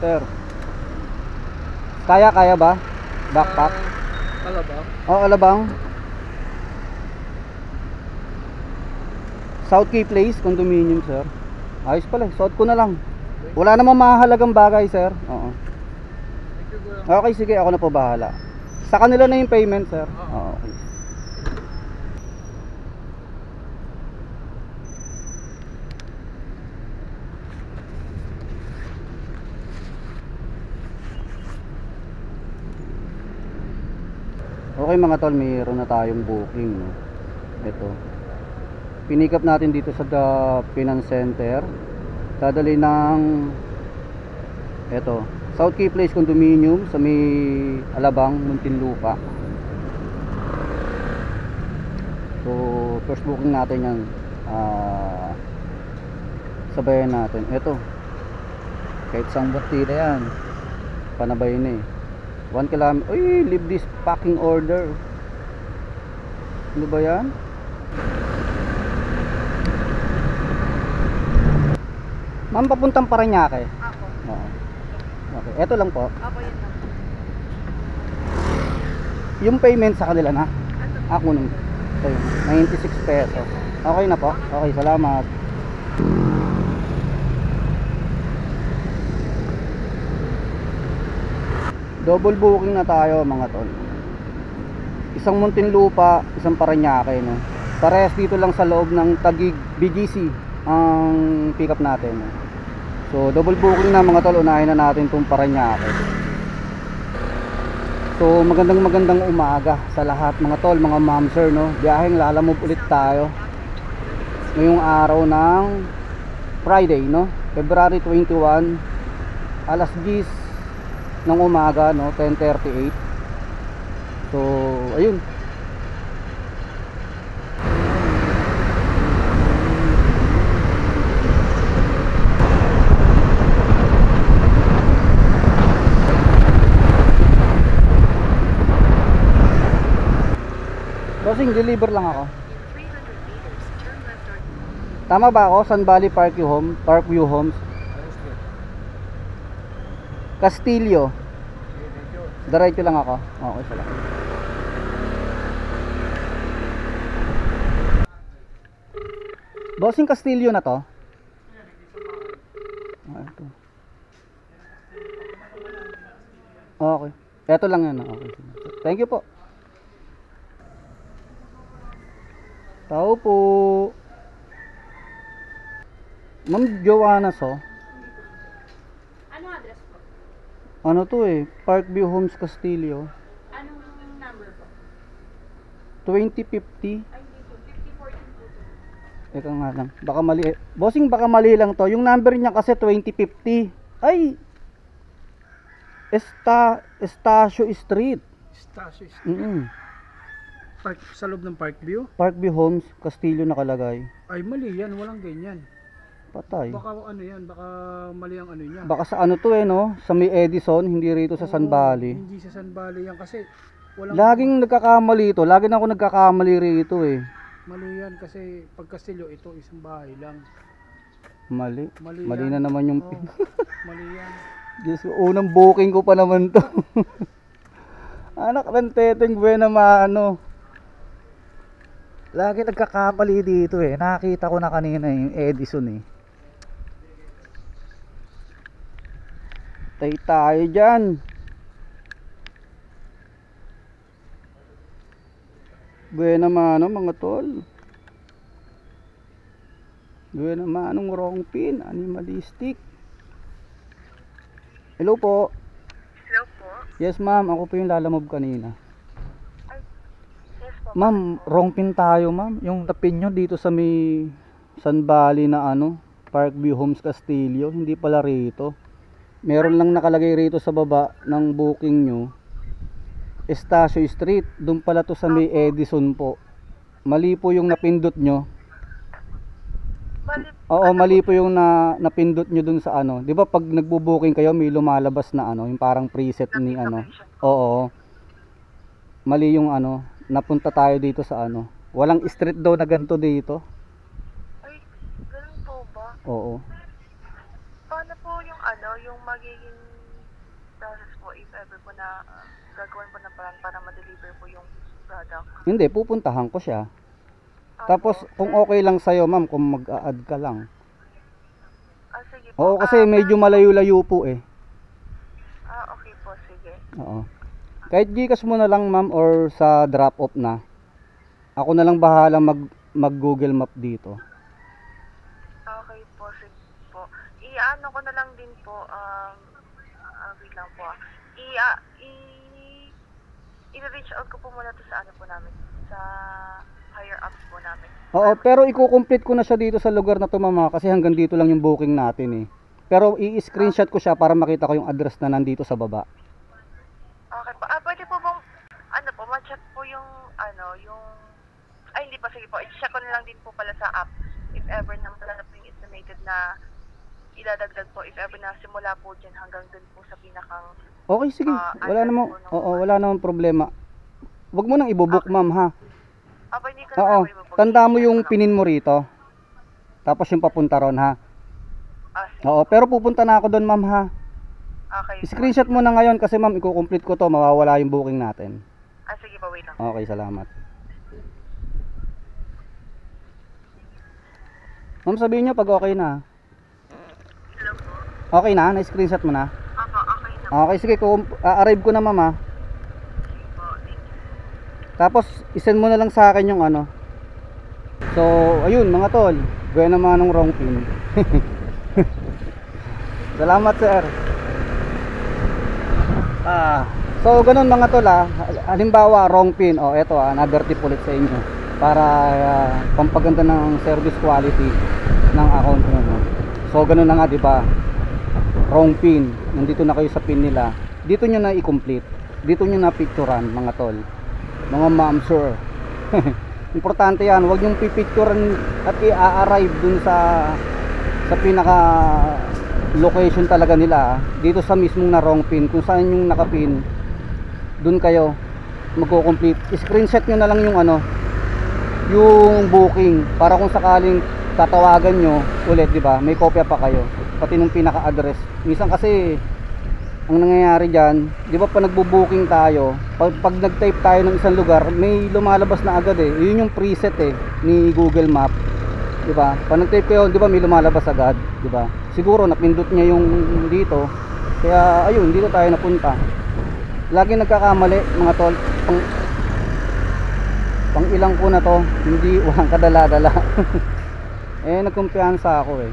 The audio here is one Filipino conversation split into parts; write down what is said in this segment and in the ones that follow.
Sir. Kaya ba? Backpack? Alabang? Oh, Alabang. South Key Place, condominium, sir. Ayos pala, suot ko na lang. Wala namang mahalagang bagay, sir. Oo. Okay, sige, ako na po bahala. Sa kanila na yung payment, sir. Oo, okay. Okay mga tol, mayroon na tayong booking, no? Ito. Pinick up natin dito sa The Finance Center. Dadali ng ito, South Key Place Condominium sa may Alabang, Muntinlupa. So, first booking natin yan. Sabayan natin. Ito. Kahit isang batida yan. Panabay na eh. 1 km. Uy, leave this packing order. Ano ba yan? Ma'am, papuntang Parañaque. Ako. Oo. Okay, eto lang po. Ako yun lang. Yung payment sa kanila na. Ano? Ako nung 96 pesos. Okay na po. Okay, salamat. Double booking na tayo mga tol. Isang Muntinlupa, isang Parañaque, no. Parehas dito lang sa loob ng Taguig BGC ang pick up natin, no? So double booking na mga tol, unahin na natin tong Parañaque. So magandang umaga sa lahat mga tol, mga ma'am sir, no. Biyaheng Lalamove ulit tayo ngayong araw ng Friday, no, February 21, alas 10 ng umaga, no, 10:38. So ayun, bossing, deliver lang ako. 300 meters, turn left on. Tama ba ako? Sun Valley Parkview Homes, Castillo. Diretso lang ako. Okay, salamat. Bossing, Castillo na to. Ito. Okay. Ito lang yan. Okay. Thank you po. Tao po. Ma'am Joanna, so. Ano address po? Ano to eh? Parkview Homes, Castillo. Anong number po? 2050. Ay, hindi po. 5014 po. Eka nga lang. Baka mali. Bossing, baka mali lang to. Yung number niya kasi 2050. Ay! Estacio Street. Stasio. Park, Sa loob ng Parkview? Parkview Homes, Castillo nakalagay. Ay, mali yan. Walang ganyan. Patay. Baka ano yan, baka mali ang ano niya. Baka sa ano to eh, no? Sa may Edison, hindi rito sa Sun Oo, Valley. Hindi sa Sun Valley yan kasi walang Laging nagkakamali ito. Lagi na ako nagkakamali rito eh. mali yan kasi pag Castillo ito isang bahay lang. Mali. Mali Mali yan. na naman yung Oo, mali yan. Diyos ko, unang booking ko pa naman to. Anak ng teteng buena maano. Lagi nagkakamali dito eh. Nakita ko na kanina yung Edison eh. Tay tayo dyan. Buena mano mga tol. Buena manong wrong pin. Animalistic. Hello po. Hello po? Yes ma'am, ako po yung Lalamove kanina. Yes po. Ma'am, wrong pin tayo ma'am. Yung napin nyo dito sa may Sun Valley na ano, Parkview Homes Castillo, hindi pala rito. Meron lang nakalagay rito sa baba ng booking nyo, Estacio Street. Doon pala to sa may Edison po. Mali po yung napindot nyo. Mali. Oo, mali po yung napindot nyo dun sa ano. Di ba pag nagbo-booking kayo, may lumalabas na ano, yung parang preset ni ano. Oo. Mali yung ano, napunta tayo dito sa ano. Walang street daw na ganito dito. Ay, ganun po ba? Oo. Paano Paano po yung yung magiging process po if ever po na gagawin po ng parang para ma-deliver po yung product? Hindi, pupuntahan ko siya. Opo. Tapos kung okay lang sa'yo ma'am, kung mag-a-add ka lang. Sige po. Oo, kasi medyo malayo-layo po eh. Okay po, sige. Oo. Kahit Gcash mo na lang ma'am or sa drop off na. Ako na lang bahala mag Google Map dito. Okay po, sige po. I-ano ko na lang din po, wait lang po. I-reach out ko po muna to sa po namin, sa higher ups po namin. Oo, pero i-complete ko na siya dito sa lugar na to mama kasi hanggang dito lang yung booking natin eh. Pero i-screenshot ko siya para makita ko yung address na nandito sa baba. Okay po. Pwede po bang, ma-check po yung, hindi pa, sige po. I-check ko na lang din po pala sa app if ever na malalap yung estimated na iladagdag po if ever na simula po dyan hanggang dun po sa pinakang Okay, sige. Wala namang, wala namang problema. Wag mo nang ibobook ma'am ha. Hindi ko Oo, na ibabag. tanda mo yung pinin mo rito. Tapos yung papunta ron ha. Sige. Oo, pero pupunta na ako doon ma'am ha. Okay. Screenshot mo na ngayon kasi ma'am, i-complete ko to, mawawala yung booking natin. Sige po, wait lang. Okay, salamat. Ma'am, sabihin nyo pag okay na. Hello po. Okay na? Na-screenshot mo na? Okay na. Okay, sige, arrive ko na ma'am ha. Sige po, thank you. Tapos, isend mo na lang sa akin yung ano. So, ayun mga tol. Gaya naman ng wrong pin. Salamat sir. So, ganun mga tol halimbawa, wrong pin. Eto another tip ulit sa inyo. Para pampaganda ng service quality ng account nyo. So, ganun na nga, diba? Wrong pin. Nandito na kayo sa pin nila. Dito nyo na i-complete. Dito nyo na picturean mga tol. Mga ma'am sir. Importante yan. Huwag nyong pipicturean at i-arrive dun sa pinaka location talaga nila. Dito sa mismong na wrong pin. Kung saan yung nakapin, dun kayo magko-complete. Screenshot nyo na lang yung yung booking para kung sakaling tatawagan nyo ulit, di ba? May kopya pa kayo. Pati nung pinaka-address. Minsan kasi ang nangyayari diyan, di ba, pag nagbo-booking tayo, pag nag-type tayo ng isang lugar, may lumalabas na agad eh. Yun yung preset ni Google Map. Di ba? Pag nag-type kayo, di ba, may lumalabas agad, di ba? Siguro napindot niya yung dito. Kaya ayun, dito tayo napunta. Lagi nagkakamali mga tol. Pang ilang ko na to, hindi walang kadala-dala. Nagkumpiyansa ako eh.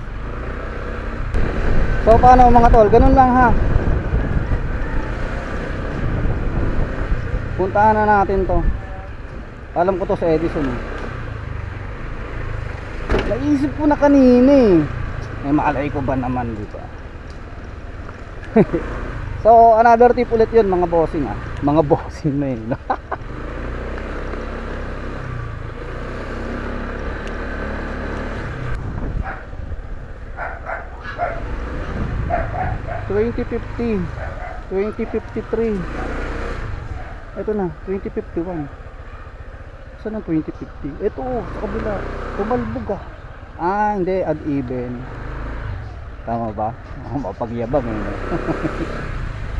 So paano mga tol, ganun lang ha. Puntahan na natin to. Alam ko to sa Edison eh. Naisip ko na kanina eh. Malay ko ba naman, di ba? So another tip ulit yun mga bossing Mga bossing na yun. ...2050... ...2053... ...ito na... ...2051... ...saan ang 2050? Ito sa kabila... ...tumalbog hindi... ...add even... ...tama ba? ...mapagyabang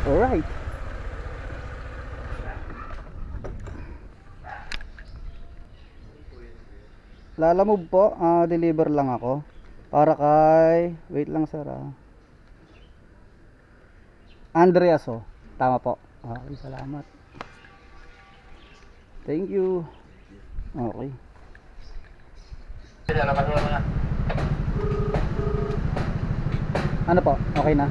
alright... ...lalamove po... ...deliver lang ako... ...para kay... ...wait lang sir Andreas tama po. Okay, salamat. Thank you. Okay. Ano po? Okay na?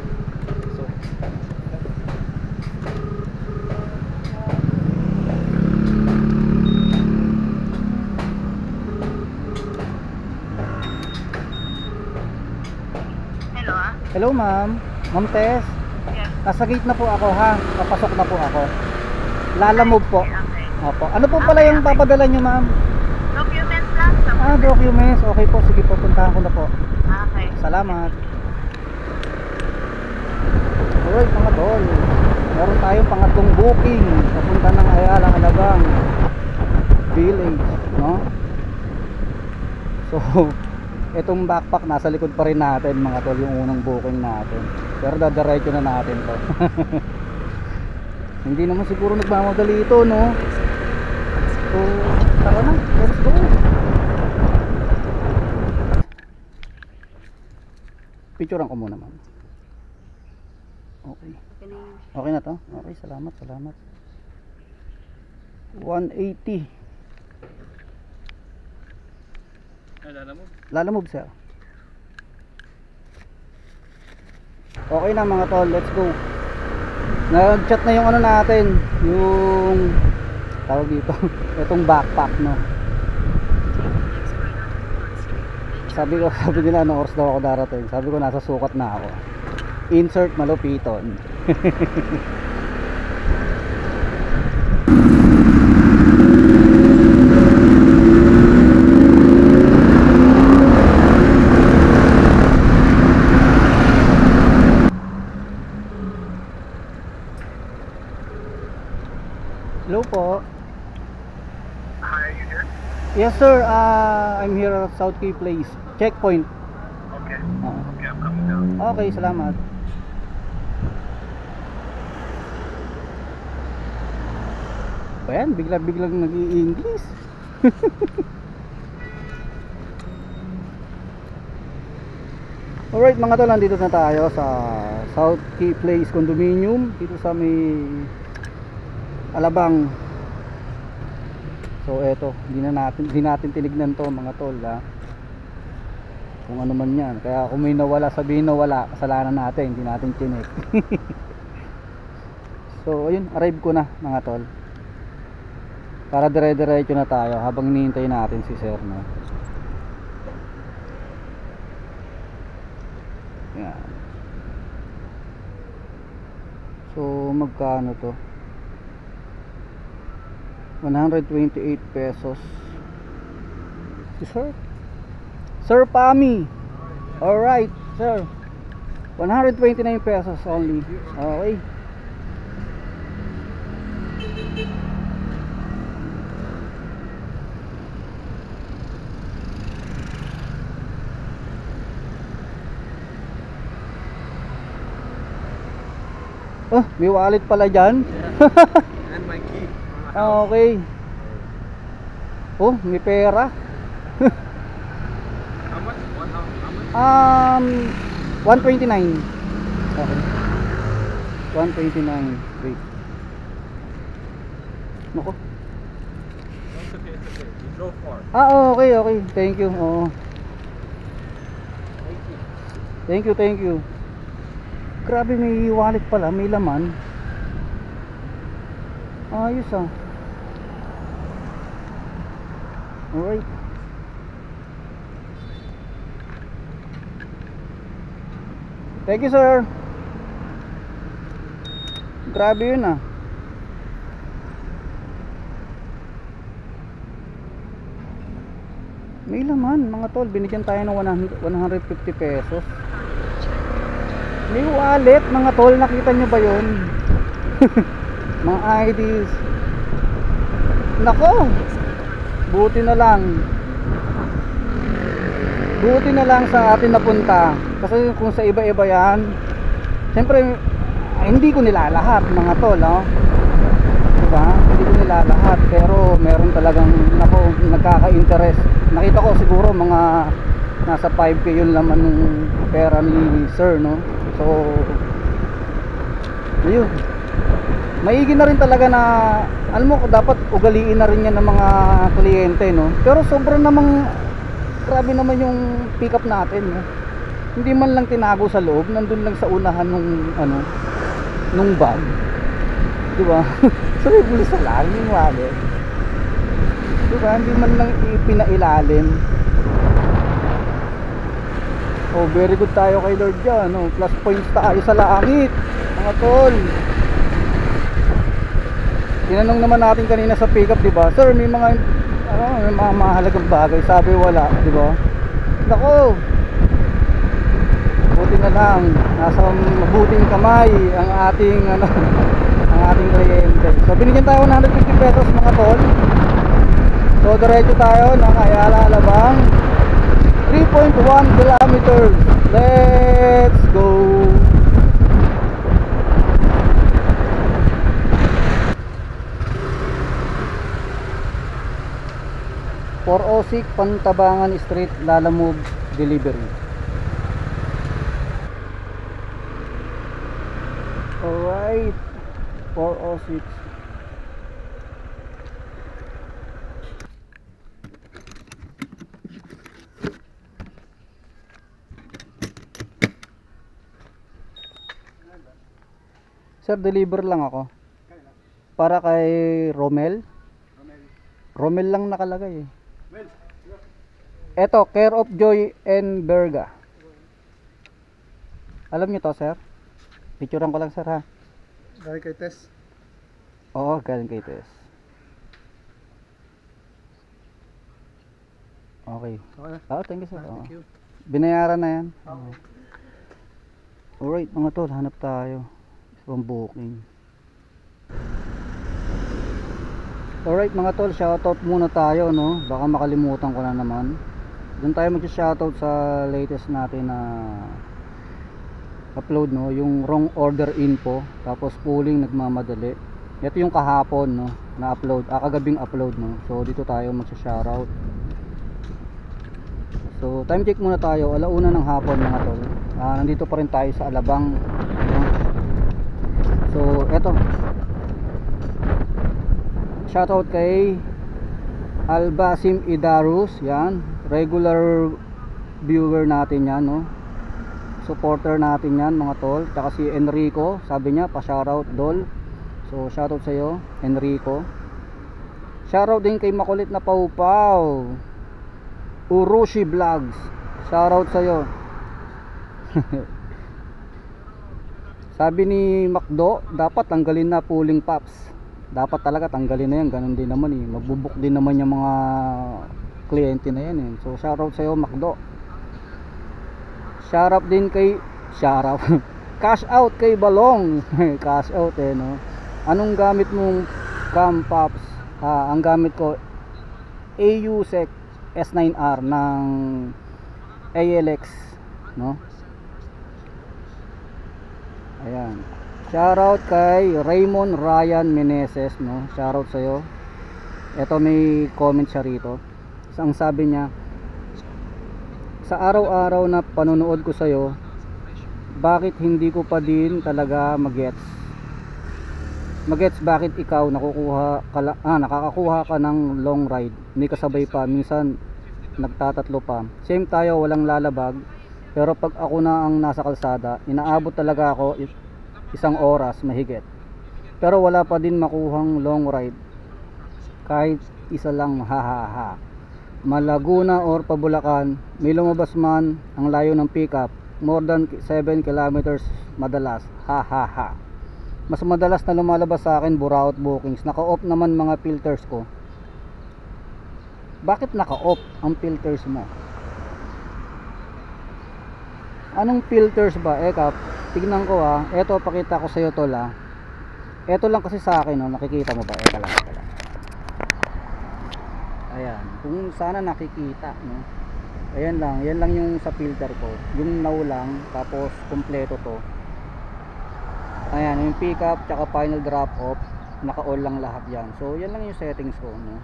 Hello Hello ma'am. Ma'am Tess. Yes. Nasa gate na po ako ha. Papasok na po ako. Lalamove po. Okay. Opo. Ano po pala yung papadala nyo ma'am? Documents lang sa Documents. Okay po. Sige po. Puntahan ko na po. Okay. Salamat. Alright mga tol. Meron tayong pangatlong booking. Papunta ng Ayala, Alabang Village. No? So, Itong backpack nasa likod pa rin natin mga tol, yung unang booking natin. Pero dadiretso na natin to. Hindi naman siguro nagmamadali ito, no? So, tara na, let's go. Picturean ko muna, ma'am. Okay. Okay na to? Okay, salamat, salamat. 180. Lalamove, sir. Okay na mga tol, let's go. Nag-chat na yung ano natin, yung tawag dito, itong backpack, no. Sabi nila anong oras daw ako darating. Sabi ko nasa sukat na ako. Insert malupiton. Hello po. Hi, are you here? Yes sir, I'm here at South Key Place. Checkpoint. Okay. Oo. Okay, I'm coming down. Okay, salamat. Ayan, biglang nag-i-English. Alright mga tol, nandito na tayo sa South Key Place Condominium dito sa may Alabang. So eto, hindi natin tinignan to mga tol, ha? Kung ano man yan. Kaya kung may nawala, sabihin nawala, kasalanan natin, hindi natin chinek. So ayun, arrive ko na mga tol. Para dire-diretso na tayo habang hinihintay natin si sir, no? Yan. So magkano to? 128 pesos. Si sir? Sir Pami. Alright, sir. 129 pesos only. Okay. Oh, may wallet pala dyan. And my key. Ah, okay. Oh, may pera. How much? How much? 129. Okay. 129. Wait. Nako. It's okay, it's okay. You drove far. Ah, okay, okay. Thank you. Oo. Thank you. Thank you. Grabe, may wallet pala, may laman. Ayos ah. Alright. Thank you, sir. Grabe yun ah. May laman mga tol, binigyan tayo ng 150 pesos. May wallet mga tol, nakita nyo ba yun? Mga IDs. Nako, buti na lang sa atin napunta. Kasi kung sa iba-iba yan, siyempre hindi ko nilalahat mga tol, no? Diba? Hindi ko nilalahat, pero meron talagang nako, nagkaka-interest. Nakita ko siguro mga nasa 5k yun laman ng pera ni sir, no? So ayun, maigi na rin talaga na, alam mo, dapat ugaliin na rin yan ng mga kliyente, no? Pero sobrang namang grabe naman yung pick up natin, no? Hindi man lang tinago sa loob, nandun lang sa unahan nung ano, nung bag, di ba? So sa lang yung wallet, di ba? Hindi man lang ipinailalim. Oh, very good tayo kay Lord dyan, no? Plus points tayo sa langit mga tol. Tinanong naman natin kanina sa pick up, di ba? Sir, may mga mahalagang bagay. Sabi wala, di ba? Nako, buti na lang nasa mabuting kamay ang ating ang ating kliyente. So binigyan tayo 150 pesos mga tol. So diretso tayo ng Ayala Alabang. 3.1 kilometers. Let's go. For Osik Pantabangan Street, Lalamove delivery. Alright, 406. Sir, deliver lang ako. Para kay Romel. Romel lang nakalagay eh. Eto, Care of Joy and Berga. Alam niyo to, sir? Picturean ko lang, sir, ha? Dahil kay Tess. Oo, galing kay Tess. Okay. Okay na. Oh, thank you, sir. Oo. Thank you. Binayaran na yan. Alright, mga tol, hanap tayo. From booking. Alright, mga tol, shoutout muna tayo, no? Baka makalimutan ko na naman. Doon tayo mag-shoutout sa latest natin na upload, no? Yung wrong order info, tapos pooling nagmamadali. Ito yung kahapon, no? Na upload, kagabing upload, no? So dito tayo mag-shoutout. So time check muna tayo, 1:00 ng hapon, mga tol. Nandito pa rin tayo sa Alabang, no? So eto, shoutout kay Albasim Idarus, yan, regular viewer natin yan, no? Supporter natin yan, mga tol. Tsaka si Enrico, sabi niya pa shoutout Dol. So shoutout sa iyo, Enrico. Shoutout din kay makulit na Paupaw, Urushi Vlogs, shoutout sa iyo. Sabi ni Macdo, dapat tanggalin na pooling pops. Dapat talaga tanggalin na yan, ganun din naman eh. Magbubuk din naman yung mga kliyente na yan eh. So shoutout sa iyo, Macdo. Shoutout din kay cash out kay Balong. Cash out eh, no. Anong gamit mong cam pops? Ang gamit ko AUSEC S9R ng ALX, no. Ayan. Shoutout kay Raymond Ryan Meneses, no. Shoutout sa iyo. Ito may comment siya rito. Ang sabi niya, sa araw-araw na panonood ko sa iyo, bakit hindi ko pa din talaga magets bakit ikaw nakakakuha ka ng long ride, hindi kasabay pa, minsan nagtatatlo pa, same tayo, walang lalabag, pero pag ako na ang nasa kalsada, inaabot talaga ako 1 oras mahigit, pero wala pa din makuhang long ride, kahit isa lang, hahaha. Malaguna or Pabulacan, may lumabas man ang layo ng pickup, more than 7 kilometers madalas, hahaha. Mas madalas na lumalabas sa akin Buraot bookings, naka-off naman mga filters ko. Bakit naka-off ang filters mo? Anong filters ba? Kap, tignan ko eto, pakita ko sa iyo tol eto lang kasi sa akin, no? Nakikita mo ba? Eka lang. Ayan, kung sana nakikita, no? Ayan lang, yan lang yung sa filter ko, yung now lang, tapos kompleto to. Ayan, yung pick up tsaka final drop off, naka-all lang lahat yan. So yan lang yung settings ko, no?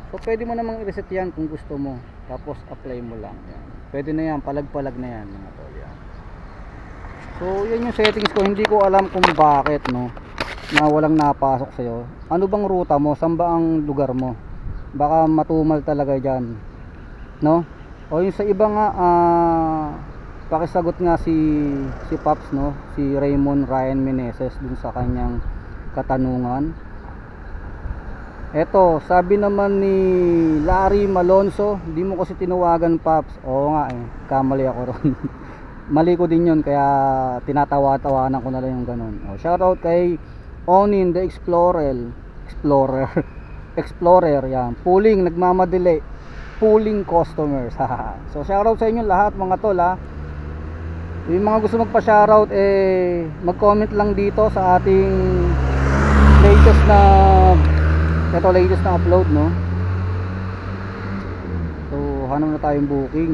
So pwede mo namang i-reset yan kung gusto mo, tapos apply mo lang yan. Pwede na yan, palag-palag na yan, mga tol, yan. So yan yung settings ko, hindi ko alam kung bakit, no, na walang napasok sa'yo. Ano bang ruta mo? Saan ba ang lugar mo? Baka matumal talaga dyan, no? O yung sa iba nga, pakisagot nga si Pops, no? Si Raymond Ryan Meneses dun sa kanyang katanungan. Eto, sabi naman ni Larry Malonzo, hindi mo kasi tinawagan, Pops. Oo nga kamali ako ron. Mali ko din yun, kaya tinatawa-tawanan ko na lang yung ganun. Shoutout kay Onin the Explorer, yan. Pooling, nagmamadali. Pooling customers. So shoutout sa inyo lahat, mga tol, Yung mga gusto magpa-shoutout, mag-comment lang dito sa ating latest na upload, no. So paano na tayong booking.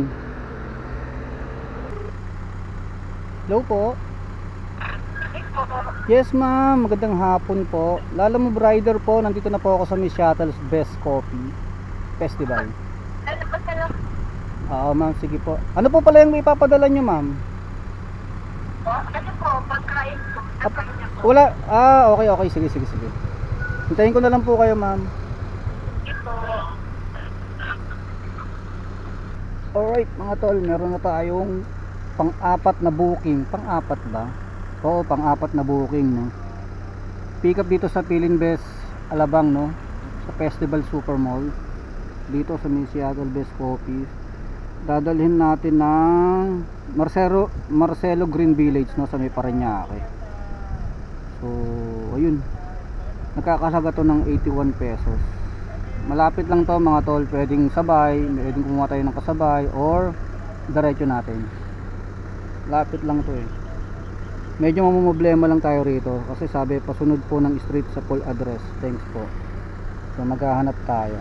Hello po. Yes ma'am, magandang hapon po. Lala mo Rider po, nandito na po ako sa Miss Shuttle's Best Coffee Festival. Ano ba sa'yo? Oo ma'am, sige po. Ano po pala yung may ipapadala nyo ma'am? Ano po, pagkain po. Wala, okay, okay, sige. Hintayin ko na lang po kayo ma'am. Ito. Alright mga tol, meron na tayong pang-apat na booking. Pang-apat ba? Oo, pang-apat na booking, no? Pick up dito sa Pilinbest Alabang, no? Sa Festival Super Mall. Dito sa Seattle Best Coffee. Dadalhin natin ng Marcelo Green Village, no? Sa may Parañaque. So, ayun. Nagkakasalaga to ng 81 pesos. Malapit lang to mga tol. Pwedeng sabay, pwedeng kumuha tayo ng kasabay, or diretso natin. Lapit lang to eh. Medyo mamumblema lang tayo rito kasi sabi pasunod po ng street sa full address. Thanks po. So maghahanap tayo.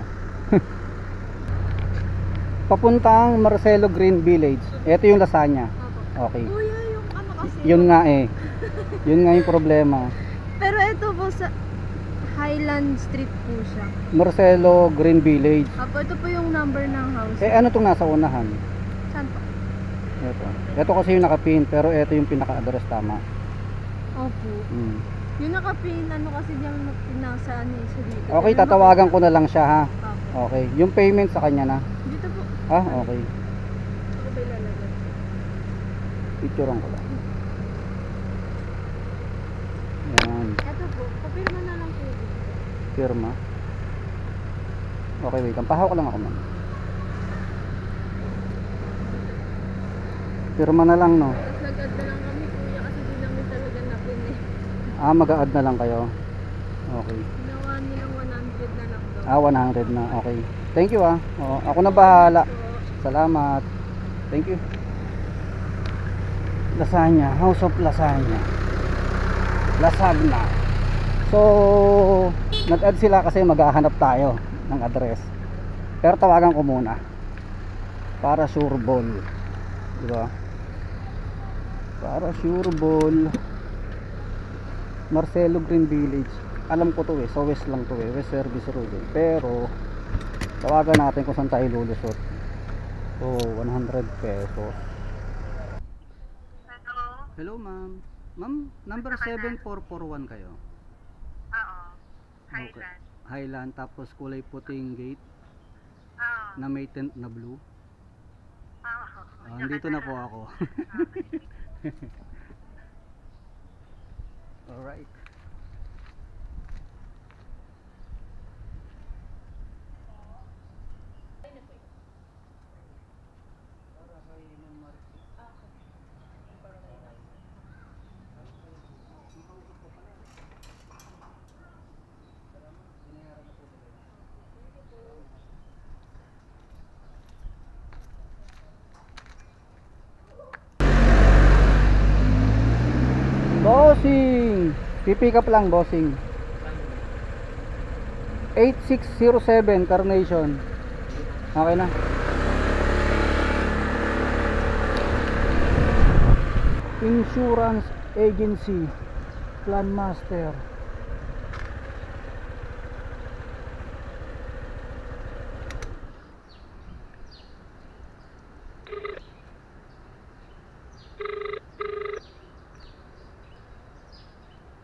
Papuntang Marcelo Green Village. Ito yung lasagna. Okay. Kuya, yung ano kasi. Yun nga eh. Yun nga yung problema. Pero ito po sa Highland Street po siya. Marcelo Green Village. Apo, ito po yung number ng house. Eh ano tong nasa unahan? Saan po? Ito kasi yung nakapin, pero ito yung pinaka-address tama. Opo. Yung nakapin, ano kasi diyan pinasa ano isa dito. Okay, Pero tatawagan ko na lang siya ha. Opo. Okay, yung payment sa kanya na. Dito po. Okay. Ako ba ilalagay? Picturean ko lang. Yan, Ito po, papirma na lang po dito. firma. Okay, wait. Pahawak lang ako man. Firma na lang, no? Tapos nag-add na lang kami kuya kasi di namin talaga napin eh. Mag-a-add na lang kayo. Okay. Ginawa nilang 100 na lang daw. 100 na. Okay. Thank you Oo, ako na bahala. So, Salamat. Thank you. Lasagna, House of Lasagna. Lasagna. So, nag-add sila kasi maghahanap tayo ng address. Pero tawagan ko muna. Para sure ball. Diba? Para sure ball. Marcelo Green Village. Alam ko to eh. So west lang to eh. West Service Road eh. Pero, tawagan natin kung saan tayo lulusot. So, 100 pesos. Hello? Hello ma'am. Ma'am, number 7441 kayo. Oo. Highland. Highland, tapos kulay puting gate Oo. na may tent na blue. Oo. Andito na po ako. Alright. Bossing! Pipick up lang, bossing. 8607 Carnation. Okay na. Insurance Agency Plan Master.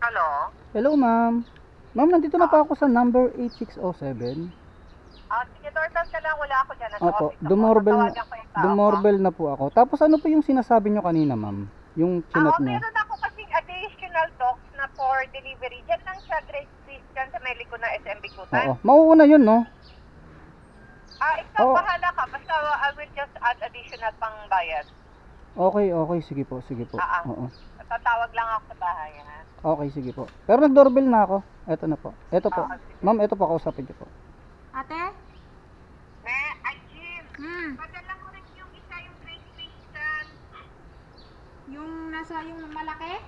Hello? Hello ma'am. Ma'am, nandito na pa ako sa number 8607. Sige, doorbell ka lang. Wala ako dyan. Nasa Opo, office ako. dumorbell Tatawagan ko yung tao. dumorbell na po ako. Tapos ano po yung sinasabi nyo kanina ma'am? Yung chinat nyo? Meron ako kasing additional talks na for delivery. Diyan lang siya, Grace Christian, sa may likod na SM Bikutan. Oo. Mauuna yun, no? Ikaw, Oo. bahala ka. Basta I will just add additional pang bayad. Okay, okay. Sige po, sige po. Oo. Tatawag lang ako sa bahay, ha? Okay, sige po. Pero nag-doorbell na ako. Eto na po. Eto po. sige. Ma'am, eto po. Kausapin niyo po. Ate? Ay, Jim. Padala ko rin yung isa, yung Grace Christian. Yung nasa yung malaki?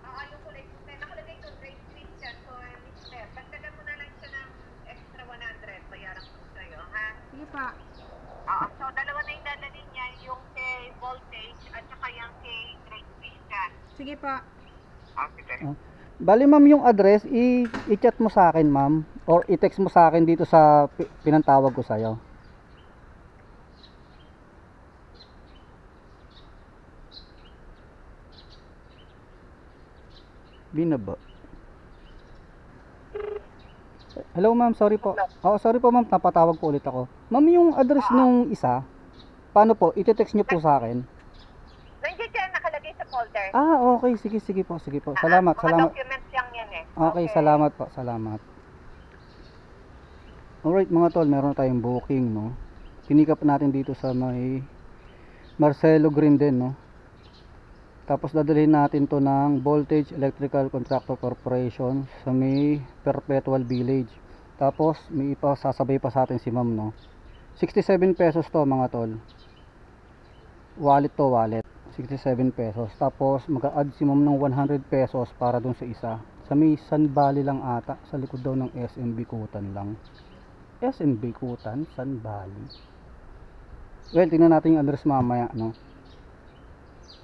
Oo, yung kulay puti. Nakalagay ito, Grace Christian. So, Mr. Pagdala mo na lang siya ng extra 100. Bayaran ko sa'yo, ha? Sige pa. So dalawa na yung dadalhin niya, yung kay Voltage at saka yung kay Great Christian. Sige pa. Okay. Bali ma'am, yung address, i-chat mo sa akin ma'am, or i-text mo sa akin dito sa pinantawag ko sa'yo. Binaba. Hello ma'am, sorry po. Sorry po ma'am, napatawag po ulit ako. Ma'am, yung address nung isa, paano po? I-text nyo po sa akin. Nandiyan dyan, nakalagay sa folder. Okay, sige po. Salamat, Mga salamat. documents lang yan eh. Okay, salamat po, salamat. Alright mga tol, meron tayong booking, no? Pinikap natin dito sa may Marcelo Green din, no? Tapos dadalhin natin to ng Voltage Electrical Contractor Corporation sa may Perpetual Village. Tapos may ipasasabay pa sa atin si ma'am, no? 67 pesos to mga tol. Wallet to, wallet. 67 pesos. Tapos mag-a-add si ma'am ng 100 pesos para dun sa isa. Sa may Sun Valley lang ata. Sa likod daw ng SM Bikutan lang. SM Bikutan, Sun Valley. Well, tingnan natin yung address mamaya, no?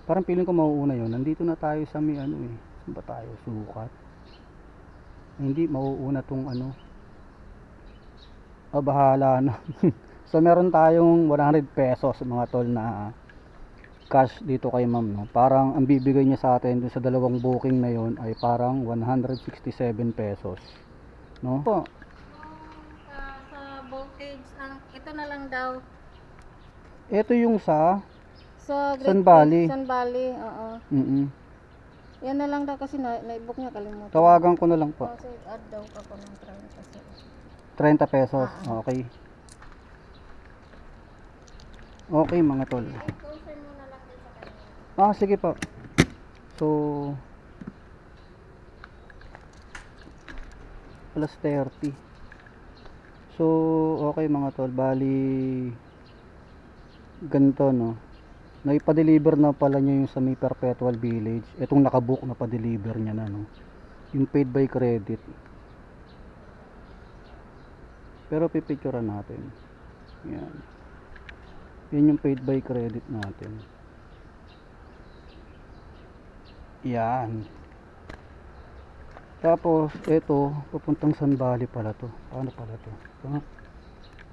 Parang feeling ko mauuna yun. Nandito na tayo sa may ano eh. Saan ba tayo? Sukat. Hindi, mauuna tong ano. Bahala na. So meron tayong 100 pesos mga tol na cash dito kay ma'am, no? Parang ang bibigay niya sa atin dun sa dalawang booking na yon ay parang 167 pesos, no? Po. Sa voltage, ito na lang daw. Ito yung sa Sa Sun Valley. Sun Valley, oo. Yan na lang daw kasi na-book niya, kalimutan. Tawagan ko na lang po. Kasi add daw ka pa ng 30 kasi. 30 pesos. Okay. Okay mga tol. I-confirm mo na lang din sa kanya. Sige po. So +30. So okay mga tol, bali ganito, no? Naipa-deliver na pala niya yung sa may Perpetual Village. Itong nakabook na pa-deliver niya na, no? Yung paid by credit. Pero pipicturean natin. Yan. Yan yung paid by credit natin. Yan. Tapos ito, papuntang Sun Valley pala to. Paano pala to?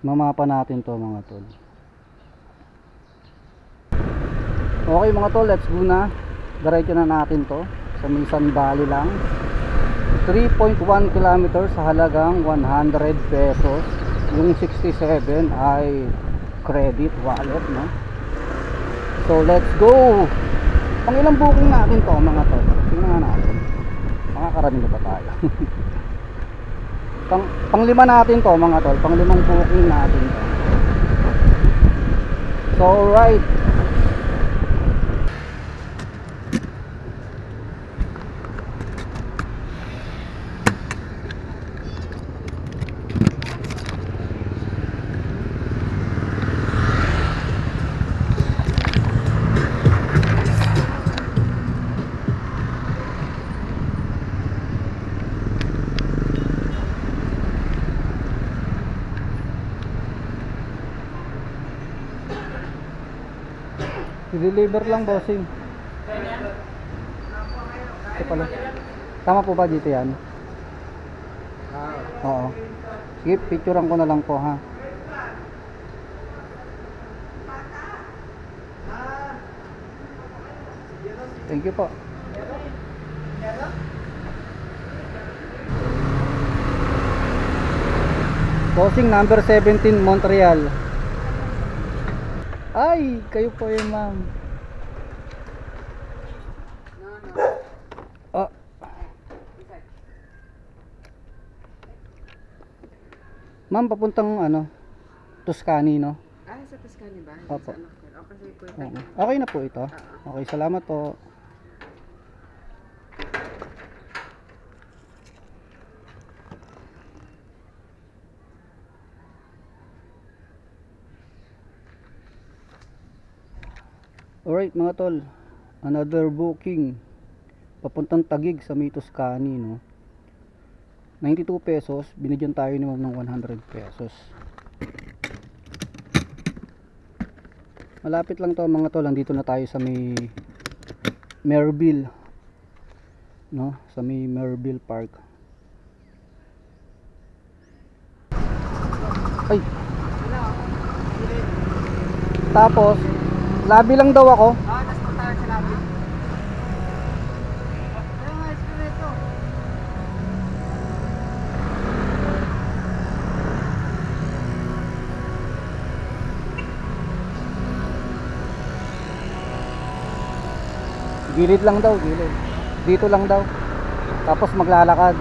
Mamapa natin to mga tol. Okay mga tol, let's go na. Diretso na natin to sa may Sun Valley lang. 3.1 kilometers sa halagang 100 pesos. Yung 67 ay credit wallet, no? So let's go. Pang ilang booking natin to mga tol? Tingnan nga natin. Makakarami na ba tayo? pang lima natin to mga tol. Pang limang booking natin to. So alright. I-deliver lang bossing. Ito pala. Tama po ba dito yan? Oo. Sige, picturean ko na lang po ha. Thank you po. Bossing number 17 Montreal. Ay, kayo po yun ma'am. Ma'am, papuntang ano, Tuscany, no? Sa Tuscany ba? Opo. Okay, Okay na po ito. Okay, salamat po. Alright mga tol, another booking papuntang Taguig sa may Tuscany, no? 92 pesos, binigyan tayo ni ma'am ng 100 pesos. Malapit lang to mga tol. Nandito na tayo sa may Merville, no? Sa may Merville Park. Ay. Tapos labi lang daw ako. Gilid lang daw, gilid. Dito lang daw. Tapos maglalakad.